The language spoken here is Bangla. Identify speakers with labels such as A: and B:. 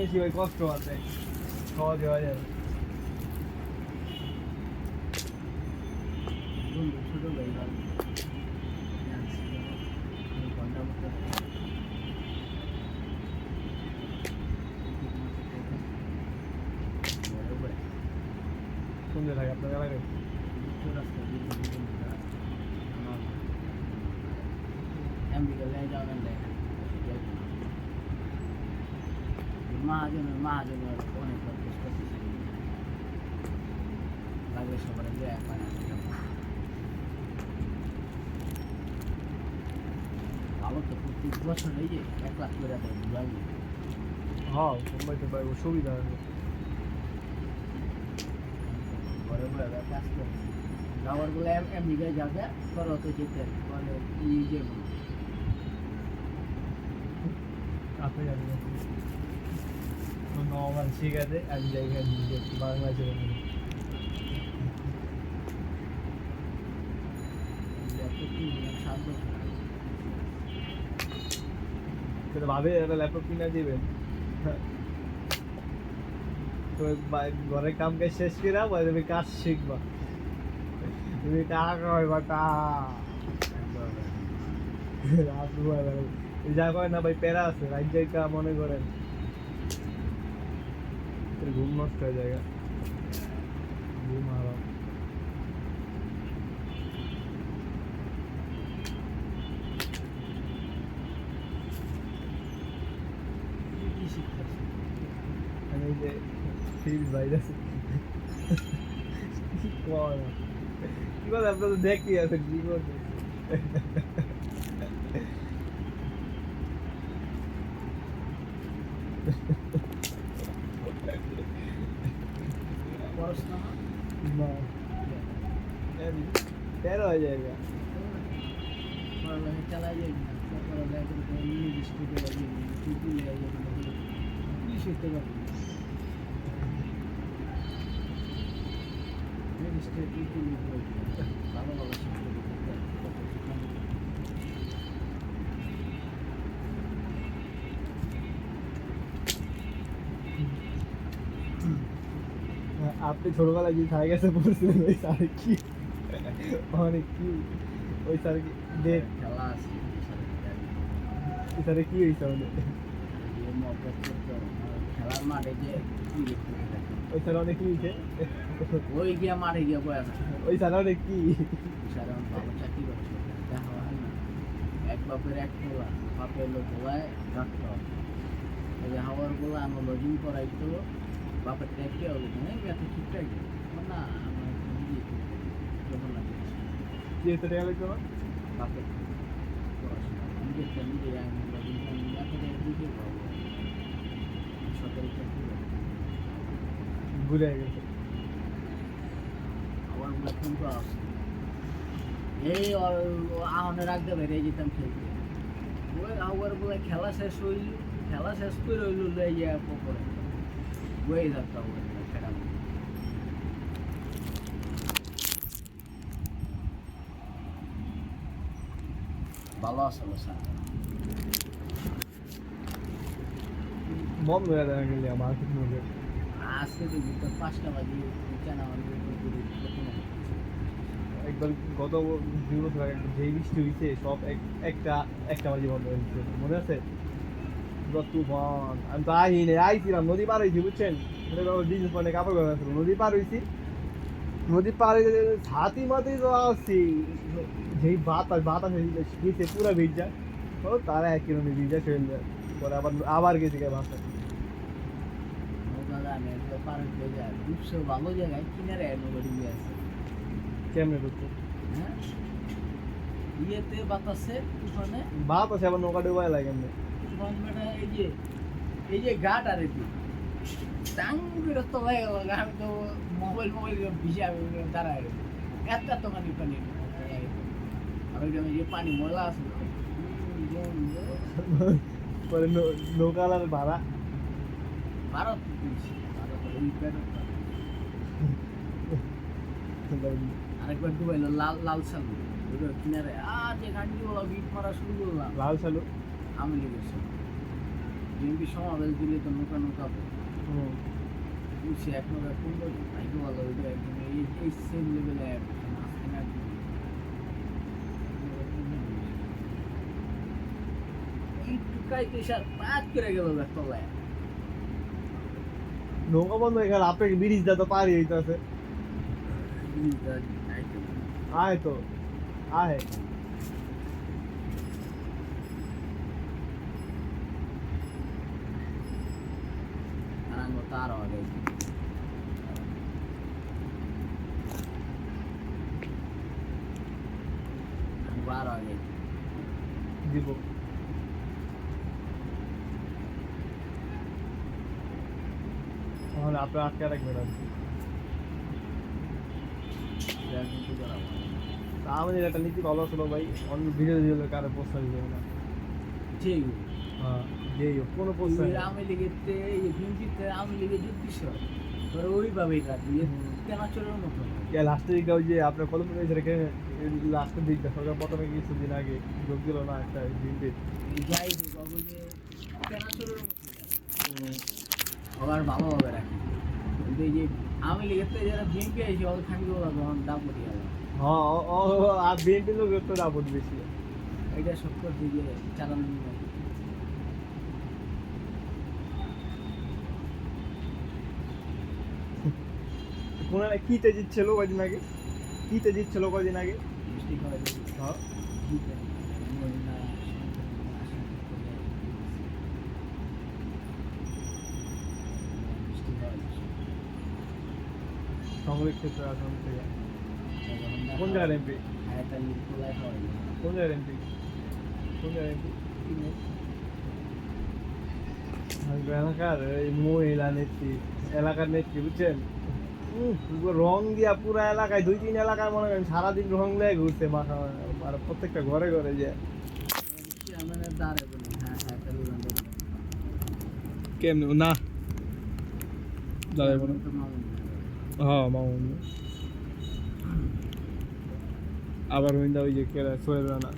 A: বেশি ভাই কষ্ট আছে, সহজে হয়ে যাবে।
B: ছোট ভাই ঘন্টা মতো
A: কোন জায়গায় আপনার এলাকায়?
B: রাস্তা আমেরিকা লেগে যাবেন দেখেন মহাজনের অনেক কষ্ট করতেছে লাগবে সবার একবার ভালো তো প্রত্যেক বছর এই যে 1 লাখ করে দেয় বুঝাবি
A: হ্যাঁ মুম্বাইতে ভাই সুবিধা আছে।
B: ঘরে ঘরে কাজ করে যাওয়ার বলে আমেরিকায় যাবে পরে তো যেতে পরে নিজে
A: আপনি জানেন নর্মাল ঠিক আছে, এক জায়গায় বাংলাদেশে ভাবে একটা ল্যাপটপ কিনে দিবেন, তো ঘরের কাম কাজ শেষ করে তুমি কাজ শিখবা, তুমি টাকা খাওয়াইবা যা করে না ভাই প্যারা আছে রাত জায়গা মনে করেন ঘুম নষ্ট হয়ে জায়গা, ঘুম হারাম। আমি যে ফিল বাইরে কি কথা আপনার তো দেখি আছে কি করছে না তেরো হয়ে যায়গা
B: চালাই যাই শিখতে পারবি ভালো ভালো
A: আপনি ছোটবেলায় যে স্যারের কাছে পড়ছিলেন ওই স্যার কি অনেক কি ওই স্যার কি দেখ
B: খেলা আছে
A: ওই স্যারে কি হয়েছে আমাদের
B: খেলার মাঠে যে
A: ওই স্যার অনেক কি হয়েছে
B: ওই গিয়া মাঠে গিয়া বয়া না
A: ওই স্যার অনেক কি
B: স্যার ভালো চাকরি করছে দেখা হয় না এক বাপের এক পোলা বাপের লোক পোলায় ডাক্তার ওই যে হাওয়ার পোলা আমার লজিং করাইতো বাপের ট্যাক্সি হলো এত ঠিকঠাক না আমার যখন লাগে
A: কি হচ্ছে টাকা লাগবে আমার
B: বাপের পড়াশোনা নিজের ফ্যামিলি আমি লজিং দিকে পাবো সরকারি চাকরি
A: ভুলে গেছে
B: আবার বেতন তো আসছে এই আহনে রাখতে বেরিয়ে যেতাম খেলতে ওই আবার বলে খেলা শেষ করে হইল লইয়া পরে বই থাকতাম খেলা ভালো আসলো স্যার
A: বন্ধ হয়ে যায় গেলে আমার মধ্যে
B: আজকে তো 5টা বাজে কেন
A: একবার গত 2 বছর আগে যেই বৃষ্টি হয়েছে সব একটা বাজে বন্ধ হয়েছে মনে আছে তুফান আমি তো আইছিলাম নদী পার হয়েছি বুঝছেন বিজনেস পয়েন্টে কাপড় ব্যবহার ছিল নদী পার হয়েছি নদী পার হয়ে ছাতি মাতি তো আসছি যেই বাতাস গেছে পুরো ভিজা ও তারা 1 কিলোমিটার ভিজা চলে যায় পরে আবার গেছে কে বাসা
B: ভালো জায়গায় কিনারে নদী আছে
A: কেমনে ঢুকতো
B: হ্যাঁ ইয়েতে বাতাসে তুফানে
A: বাতাসে আবার নৌকা ডুবাই লাগে এমনি
B: এই যে ঘাট আর কি টাং বিরক্ত হয়ে গেল আমি তো মোবাইল ভিজে দাঁড়ায় এত পানি আর ওই যে পানি ময়লা আছে
A: পরে নৌকালার ভাড়া
B: ভারত আরেকবার ডুবাইলো লাল সালু কিনারে যে ঘাটটি বলো ভিড় করা শুরু করলাম
A: লাল সালু
B: আমি লেগেছি বিএনপি সমাবেশ দিলে তো নৌকা নৌকা
A: হুম।
B: বুঝছি এক নৌকা কোনটা ভাইকে ভালো ওইটা একদম এই সেম লেভেলে মাঝখানে একদম একটু কাইতে সার পাত করে গেল তলায়
A: নৌকা বন্ধ হয়ে গেল, আপনাকে ব্রিজ দা তো পারি হইতাছে। আয় তো, আয়।
B: তার আগে বার আগে
A: দিব। তাহলে আপনার আটকে রাখবেন আর কি।
B: রাজনীতি করা ভালো।
A: তা আমাদের একটা নীতি ভালো ছিল ভাই, অন্য ভিডিও দিলে কারো প্রস্তাব দিবে না।
B: ঠিক
A: হ্যাঁ, যেই হোক, কোনো প্রস্তাব নেই।
B: আওয়ামী লীগেতে বিএনপিতে আওয়ামী লীগের যুক্তি সব তোরা ওইভাবেই রাখবি কেনাচোরের মতো
A: লাস্টের দিকটা ওই যে আপনার কলম রেখে লাস্টের দিকটা সরকার প্রথমে কিছুদিন আগে যোগ দিল না একটা বিএনপি।
B: যাই হোক বাবু যে কেনাচোরের মতো আবার ভালোভাবে রাখি কিন্তু এই যে আওয়ামী লীগের তো যারা বিএনপি আছে ওদের থাকবে ওরা তখন দাম করি
A: হ্যাঁ, আর বিএনপি লোক তো দাপট বেশি।
B: এটা সব করতে গিয়ে চালান
A: কোন কিতে জিতছিল কদিন আগে, কিতে জিতছিল কদিন আগে।
B: মিষ্টি খাওয়া যায়
A: হ্যাঁ, সামরিক ক্ষেত্রে আসাম থেকে। কোন জায়গার এমপি? কোন জায়গার এমপি? কোন জায়গার এমপি? এলাকার এই মহিলা নেত্রী, এলাকার নেত্রী বুঝছেন, রং দিয়া পুরা এলাকায় 2-3 এলাকায় মনে করেন সারাদিন রং লেগে ঘুরছে মাথা, আর প্রত্যেকটা ঘরে ঘরে যে কেমন না দাঁড়াবো না। হ্যাঁ, মামুন আবার হইন্দা ওই যে সোহেল রানা।